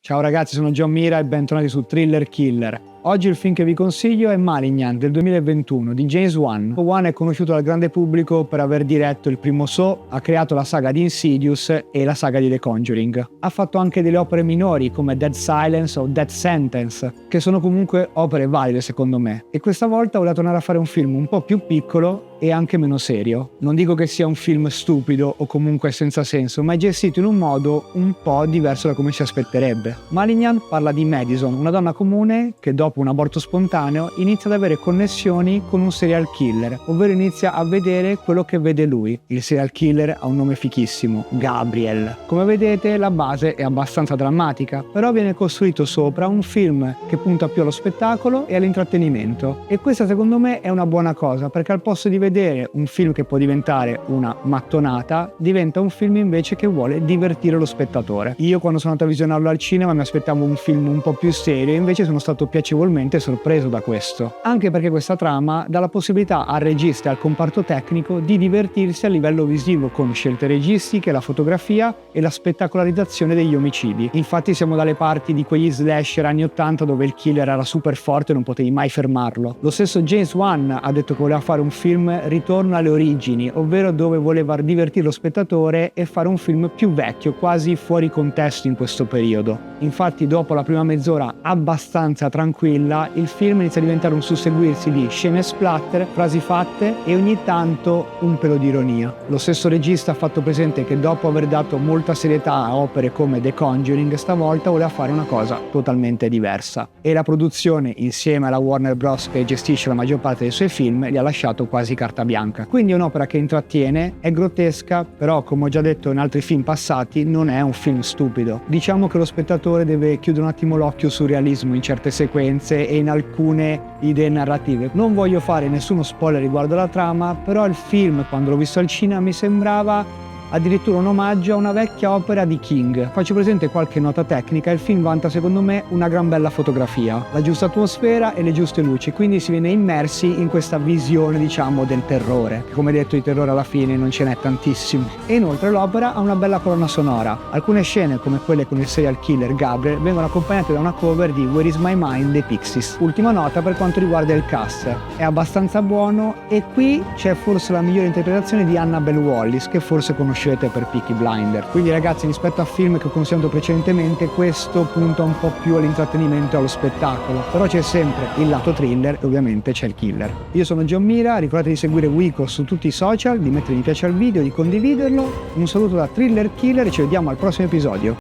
Ciao ragazzi, sono John Mira e bentornati su Thriller Killer. Oggi il film che vi consiglio è Malignant del 2021 di James Wan. Wan è conosciuto dal grande pubblico per aver diretto il primo Saw, ha creato la saga di Insidious e la saga di The Conjuring. Ha fatto anche delle opere minori come Dead Silence o Death Sentence, che sono comunque opere valide secondo me. E questa volta voleva tornare a fare un film un po' più piccolo e anche meno serio. Non dico che sia un film stupido o comunque senza senso, ma è gestito in un modo un po' diverso da come si aspetterebbe. Malignant parla di Madison, una donna comune che dopo un aborto spontaneo inizia ad avere connessioni con un serial killer, ovvero inizia a vedere quello che vede lui. Il serial killer ha un nome fichissimo, Gabriel. Come vedete la base è abbastanza drammatica, però viene costruito sopra un film che punta più allo spettacolo e all'intrattenimento. E questa secondo me è una buona cosa, perché al posto di vedere un film che può diventare una mattonata, diventa un film invece che vuole divertire lo spettatore. Io quando sono andato a visionarlo al cinema mi aspettavo un film un po' più serio e invece sono stato piacevolmente sorpreso da questo. Anche perché questa trama dà la possibilità al regista e al comparto tecnico di divertirsi a livello visivo con scelte registiche, la fotografia e la spettacolarizzazione degli omicidi. Infatti siamo dalle parti di quegli slasher anni 80 dove il killer era super forte e non potevi mai fermarlo. Lo stesso James Wan ha detto che voleva fare un film ritorno alle origini, ovvero dove voleva divertire lo spettatore e fare un film più vecchio, quasi fuori contesto in questo periodo. Infatti dopo la prima mezz'ora abbastanza tranquilla, il film inizia a diventare un susseguirsi di scene splatter, frasi fatte e ogni tanto un pelo di ironia. Lo stesso regista ha fatto presente che dopo aver dato molta serietà a opere come The Conjuring, stavolta voleva fare una cosa totalmente diversa. E la produzione, insieme alla Warner Bros. Che gestisce la maggior parte dei suoi film, gli ha lasciato quasi carta bianca. Quindi è un'opera che intrattiene, è grottesca, però come ho già detto in altri film passati non è un film stupido. Diciamo che lo spettatore deve chiudere un attimo l'occhio sul realismo in certe sequenze e in alcune idee narrative. Non voglio fare nessuno spoiler riguardo la trama, però il film quando l'ho visto al cinema mi sembrava addirittura un omaggio a una vecchia opera di King. Faccio presente qualche nota tecnica: il film vanta secondo me una gran bella fotografia, la giusta atmosfera e le giuste luci, quindi si viene immersi in questa visione diciamo del terrore, che come detto di terrore alla fine non ce n'è tantissimo. E inoltre l'opera ha una bella colonna sonora. Alcune scene come quelle con il serial killer Gabriel vengono accompagnate da una cover di Where Is My Mind dei Pixies. Ultima nota per quanto riguarda il cast: è abbastanza buono e qui c'è forse la migliore interpretazione di Annabelle Wallis, che forse conoscete per Peaky Blinder. Quindi ragazzi, rispetto a film che ho consigliato precedentemente, questo punta un po' più all'intrattenimento e allo spettacolo, però c'è sempre il lato thriller e ovviamente c'è il killer. Io sono John Mira, ricordate di seguire Wico su tutti i social, di mettere mi piace al video, di condividerlo. Un saluto da Thriller Killer e ci vediamo al prossimo episodio.